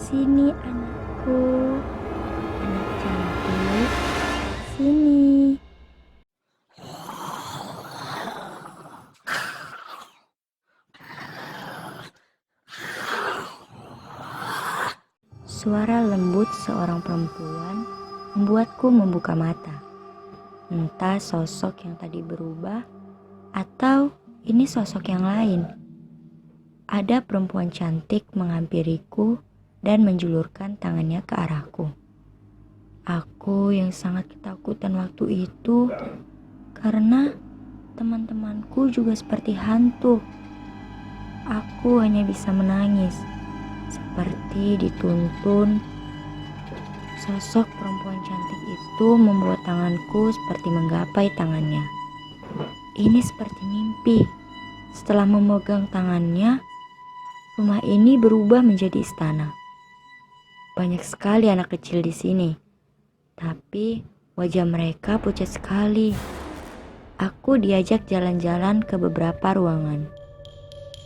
Sini anakku, anak cantik, sini. Suara lembut seorang perempuan membuatku membuka mata. Entah sosok yang tadi berubah atau ini sosok yang lain. Ada perempuan cantik menghampiriku dan menjulurkan tangannya ke arahku. Aku yang sangat ketakutan waktu itu karena teman-temanku juga seperti hantu. Aku hanya bisa menangis seperti dituntun. Sosok perempuan cantik itu membuat tanganku seperti menggapai tangannya. Ini seperti mimpi. Setelah memegang tangannya, rumah ini berubah menjadi istana. Banyak sekali anak kecil di sini, tapi wajah mereka pucat sekali. Aku diajak jalan-jalan ke beberapa ruangan.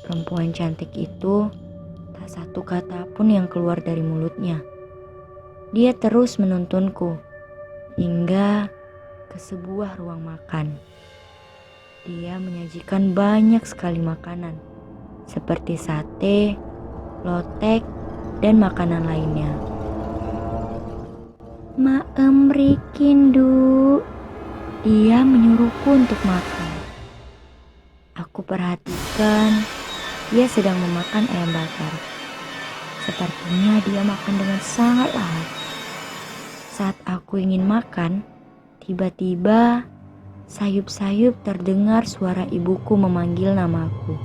Perempuan cantik itu tak satu kata pun yang keluar dari mulutnya. Dia terus menuntunku hingga ke sebuah ruang makan. Dia menyajikan banyak sekali makanan seperti sate, lotek, dan makanan lainnya. Maem rikindu. Dia menyuruhku untuk makan. Aku perhatikan dia sedang memakan ayam bakar. Sepertinya dia makan dengan sangat lahap. Saat aku ingin makan, tiba-tiba sayup-sayup terdengar suara ibuku memanggil namaku.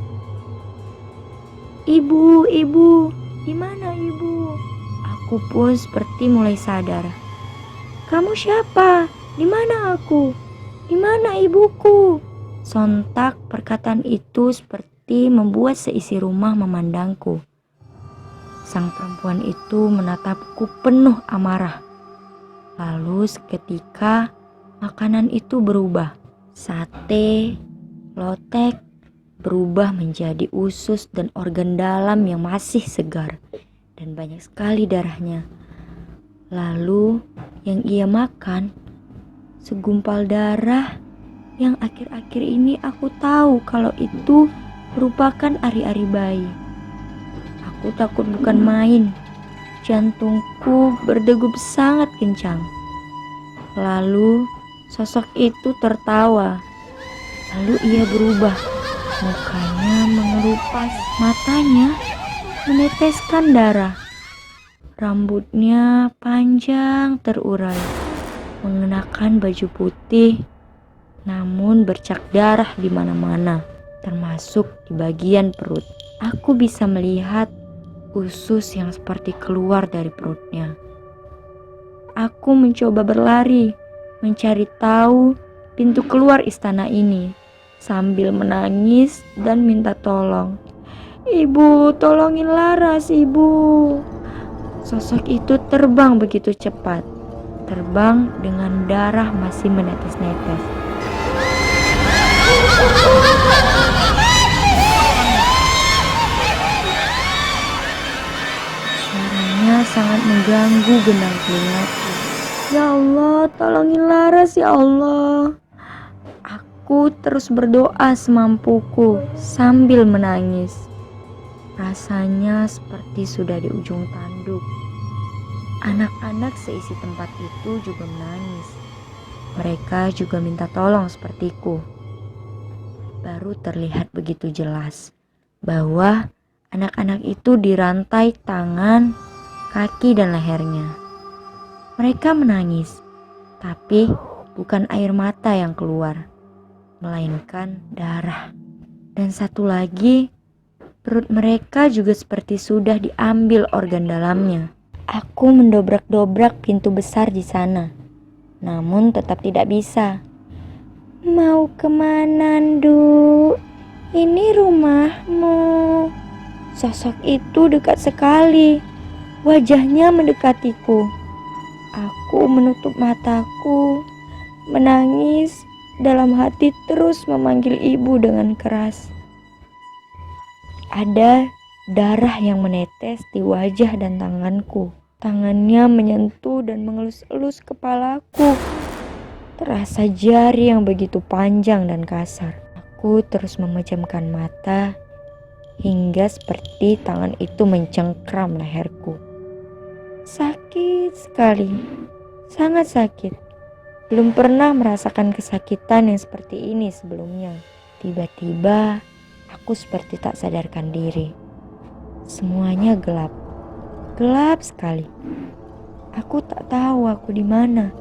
Ibu, ibu, di mana ibu? Aku pun seperti mulai sadar. Kamu siapa? Di mana aku? Di mana ibuku? Sontak perkataan itu seperti membuat seisi rumah memandangku. Sang perempuan itu menatapku penuh amarah. Lalu seketika makanan itu berubah. Sate, lotek berubah menjadi usus dan organ dalam yang masih segar dan banyak sekali darahnya. Lalu yang ia makan segumpal darah yang akhir-akhir ini aku tahu kalau itu merupakan ari-ari bayi. Aku takut bukan main. Jantungku berdegup sangat kencang. Lalu sosok itu tertawa. Lalu ia berubah. Mukanya mengelupas, matanya meneteskan darah. Rambutnya panjang terurai, mengenakan baju putih, namun bercak darah di mana-mana, termasuk di bagian perut. Aku bisa melihat usus yang seperti keluar dari perutnya. Aku mencoba berlari, mencari tahu pintu keluar istana ini, sambil menangis dan minta tolong. Ibu, tolongin Laras, ibu. Sosok itu terbang begitu cepat, terbang dengan darah masih menetes-netes. Suaranya sangat mengganggu gendang telingaku. Ya Allah, tolongin Laras ya Allah. Aku terus berdoa semampuku sambil menangis. Rasanya seperti sudah di ujung tanduk. Anak-anak seisi tempat itu juga menangis. Mereka juga minta tolong sepertiku. Baru terlihat begitu jelas bahwa anak-anak itu dirantai tangan, kaki, dan lehernya. Mereka menangis, tapi bukan air mata yang keluar, melainkan darah. Dan satu lagi, perut mereka juga seperti sudah diambil organ dalamnya. Aku mendobrak-dobrak pintu besar di sana, namun tetap tidak bisa. Mau kemana, Ndu? Ini rumahmu. Sosok itu dekat sekali. Wajahnya mendekatiku. Aku menutup mataku, menangis, dalam hati terus memanggil ibu dengan keras. Ada Darah yang menetes di wajah dan tanganku. Tangannya menyentuh dan mengelus-elus kepalaku. Terasa jari yang begitu panjang dan kasar. Aku terus memejamkan mata hingga seperti tangan itu mencengkram leherku. Sakit sekali, sangat sakit. Belum pernah merasakan kesakitan yang seperti ini sebelumnya. Tiba-tiba aku seperti tak sadarkan diri. Semuanya gelap, gelap sekali. Aku tak tahu aku di mana.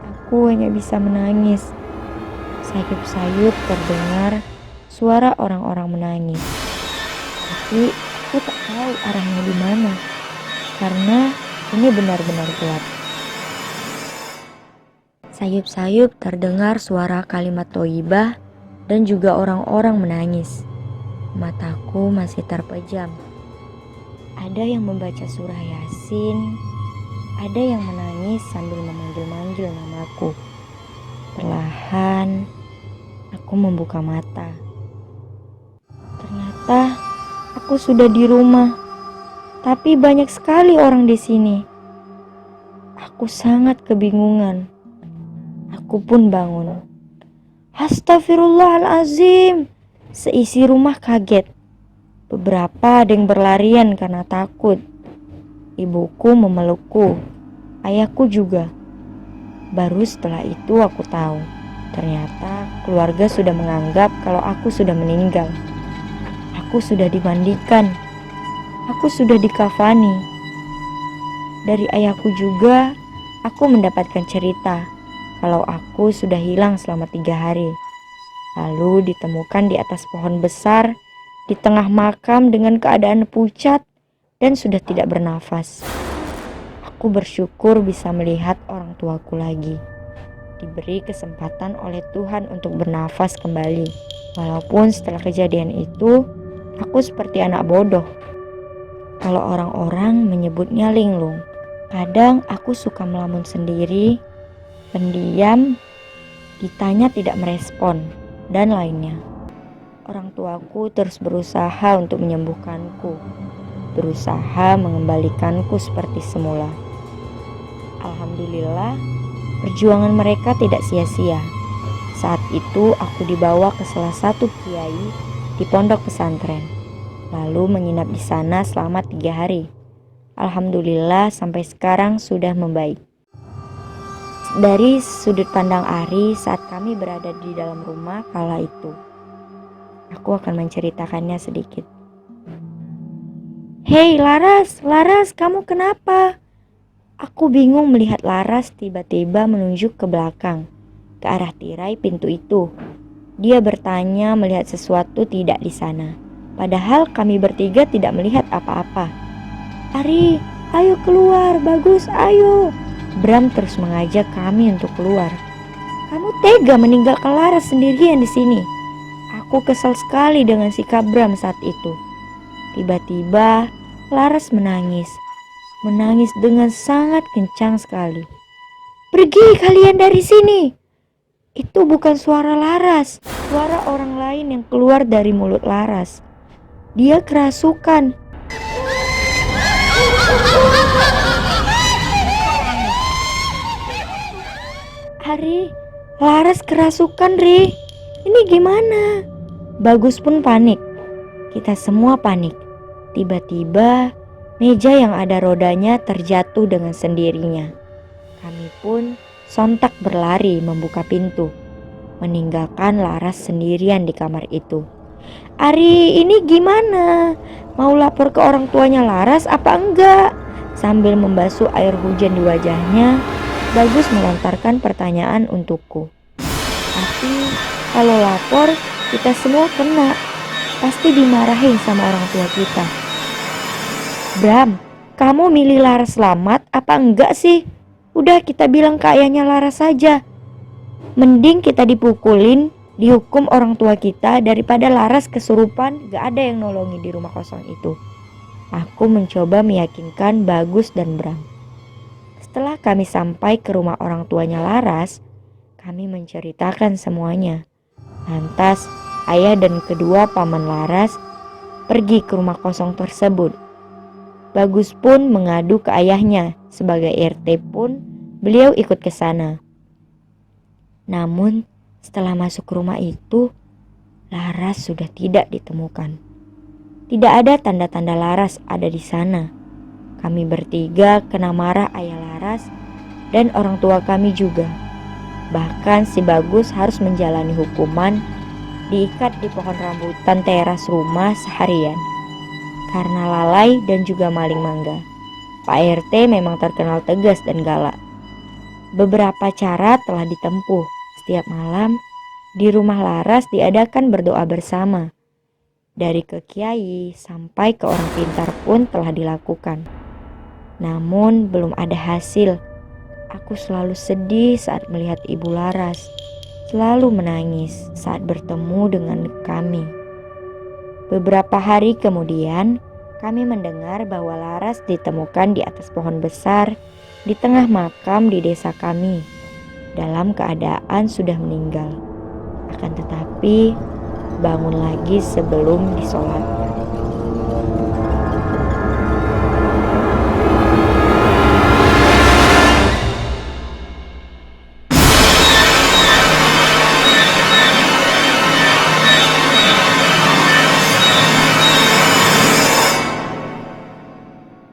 Aku hanya bisa menangis. Sayup-sayup terdengar suara orang-orang menangis. Tapi aku tak tahu arahnya di mana. Karena ini benar-benar gelap. Sayup-sayup terdengar suara kalimat thayyibah dan juga orang-orang menangis. Mataku masih terpejam. Ada yang membaca surah Yasin, ada yang menangis sambil memanggil-manggil namaku. Perlahan, aku membuka mata. Ternyata aku sudah di rumah, tapi banyak sekali orang di sini. Aku sangat kebingungan. Aku pun bangun. Astagfirullahalazim. Seisi rumah kaget. Beberapa ada yang berlarian karena takut. Ibuku memelukku. Ayahku juga. Baru setelah itu aku tahu. Ternyata keluarga sudah menganggap kalau aku sudah meninggal. Aku sudah dimandikan. Aku sudah dikafani. Dari ayahku juga aku mendapatkan cerita kalau aku sudah hilang selama 3 hari. Lalu ditemukan di atas pohon besar di tengah makam dengan keadaan pucat dan sudah tidak bernafas. Aku bersyukur bisa melihat orang tuaku lagi. Diberi kesempatan oleh Tuhan untuk bernafas kembali. Walaupun setelah kejadian itu, aku seperti anak bodoh. Kalau orang-orang menyebutnya linglung. Kadang aku suka melamun sendiri, pendiam, ditanya tidak merespon, dan lainnya. Orang tuaku terus berusaha untuk menyembuhkanku, berusaha mengembalikanku seperti semula. Alhamdulillah, perjuangan mereka tidak sia-sia. Saat itu aku dibawa ke salah satu kiai di pondok pesantren, lalu menginap di sana selama 3 hari. Alhamdulillah sampai sekarang sudah membaik. Dari sudut pandang Ari saat kami berada di dalam rumah kala itu, aku akan menceritakannya sedikit. Hei Laras, Laras, kamu kenapa? Aku bingung melihat Laras tiba-tiba menunjuk ke belakang, ke arah tirai pintu itu. Dia bertanya melihat sesuatu tidak di sana. Padahal kami bertiga tidak melihat apa-apa. Ari, ayo keluar, bagus, ayo. Bram terus mengajak kami untuk keluar. Kamu tega meninggalkan Laras sendirian di sini. Aku kesal sekali dengan sikap Bram saat itu. Tiba-tiba Laras menangis. Menangis dengan sangat kencang sekali. Pergi kalian dari sini. Itu bukan suara Laras, suara orang lain yang keluar dari mulut Laras. Dia kerasukan. Ari, Laras kerasukan, Ri. Ini gimana? Bagus pun panik. Kita semua panik. Tiba-tiba meja yang ada rodanya terjatuh dengan sendirinya. Kami pun sontak berlari membuka pintu, meninggalkan Laras sendirian di kamar itu. Ari, ini gimana? Mau lapor ke orang tuanya Laras apa enggak? Sambil membasuh air hujan di wajahnya, Bagus melontarkan pertanyaan untukku. Tapi kalau lapor, kita semua kena. Pasti dimarahin sama orang tua kita. Bram, kamu milih Laras selamat apa enggak sih? Udah kita bilang ke ayahnya Laras saja. Mending kita dipukulin, dihukum orang tua kita daripada Laras kesurupan gak ada yang nolongi di rumah kosong itu. Aku mencoba meyakinkan Bagus dan Bram. Setelah kami sampai ke rumah orang tuanya Laras, kami menceritakan semuanya. Lantas ayah dan kedua paman Laras pergi ke rumah kosong tersebut. Bagus pun mengadu ke ayahnya. Sebagai RT pun beliau ikut ke sana. Namun setelah masuk ke rumah itu, Laras sudah tidak ditemukan. Tidak ada tanda-tanda Laras ada di sana. Kami bertiga kena marah ayah Laras dan orang tua kami juga. Bahkan si Bagus harus menjalani hukuman diikat di pohon rambutan teras rumah seharian karena lalai dan juga maling mangga. Pak RT memang terkenal tegas dan galak. Beberapa cara telah ditempuh. Setiap malam di rumah Laras diadakan berdoa bersama. Dari ke kiai sampai ke orang pintar pun telah dilakukan. Namun belum ada hasil. Aku selalu sedih saat melihat Ibu Laras. Selalu menangis saat bertemu dengan kami. Beberapa hari kemudian, kami mendengar bahwa Laras ditemukan di atas pohon besar di tengah makam di desa kami, dalam keadaan sudah meninggal. Akan tetapi, bangun lagi sebelum disolatkan.